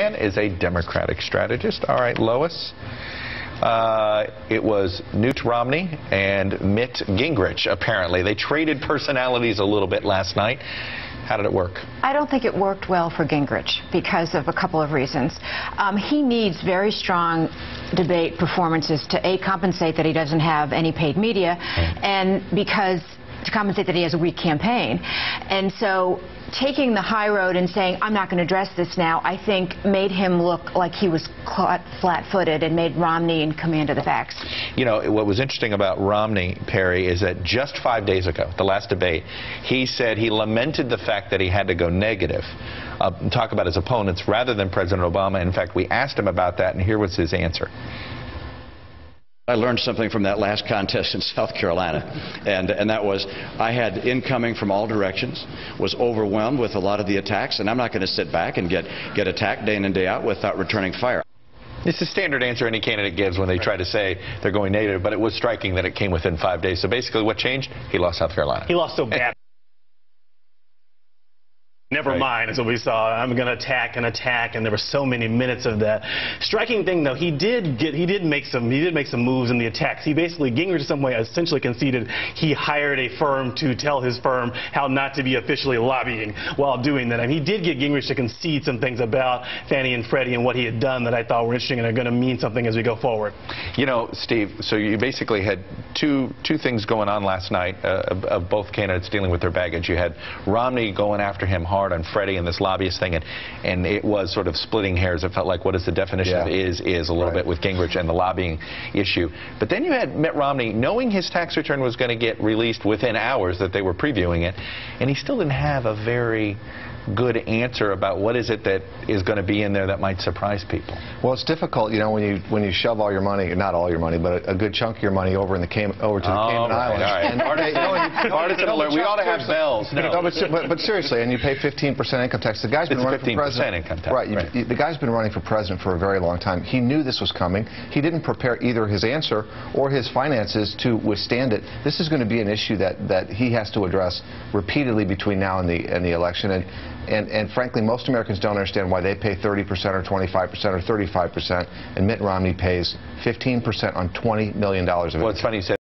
Is a Democratic strategist. All right, Lois. It was Newt Romney and Mitt Gingrich, apparently. They traded personalities a little bit last night. How did it work? I don't think it worked well for Gingrich because of a couple of reasons. He needs very strong debate performances to, A, compensate that he doesn't have any paid media, and to compensate that he has a weak campaign. And so taking the high road and saying, I'm not going to address this now, I think made him look like he was caught flat-footed and made Romney in command of the facts. You know, what was interesting about Romney, Perry, is that just 5 days ago, the last debate, he said he lamented the fact that he had to go negative, talk about his opponents rather than President Obama. In fact, we asked him about that, and here was his answer. I learned something from that last contest in South Carolina, and that was I had incoming from all directions, was overwhelmed with a lot of the attacks, and I'm not going to sit back and get attacked day in and day out without returning fire. It's a standard answer any candidate gives when they try to say they're going negative, but it was striking that it came within 5 days. So basically what changed? He lost South Carolina. He lost so bad. Never mind, so we saw I'm going to attack and attack, and there were so many minutes of that. Striking thing, though, he did make some moves in the attacks. He basically, Gingrich in some way essentially conceded he hired a firm to tell his firm how not to be officially lobbying while doing that. I mean, he did get Gingrich to concede some things about Fannie and Freddie and what he had done that I thought were interesting and are going to mean something as we go forward. You know, Steve, so you basically had two things going on last night of both candidates dealing with their baggage. You had Romney going after him hard on Freddie and this lobbyist thing, and it was sort of splitting hairs. It felt like, what is the definition of is a little bit with Gingrich and the lobbying issue. But then you had Mitt Romney, knowing his tax return was going to get released within hours that they were previewing it, and he still didn't have a very good answer about what is it that is going to be in there that might surprise people. Well, it's difficult, you know, when you shove all your money, not all your money, but a good chunk of your money over to the Cayman Islands. And we ought to have bells. No, but seriously, and you pay 15% income tax. The guy's been running for president. Income tax. Right. The guy's been running for president for a very long time. He knew this was coming. He didn't prepare either his answer or his finances to withstand it. This is going to be an issue that he has to address repeatedly between now and the election. And frankly, most Americans don't understand why they pay 30% or 25% or 35%, and Mitt Romney pays 15% on $20 million of it. Well, it's funny you said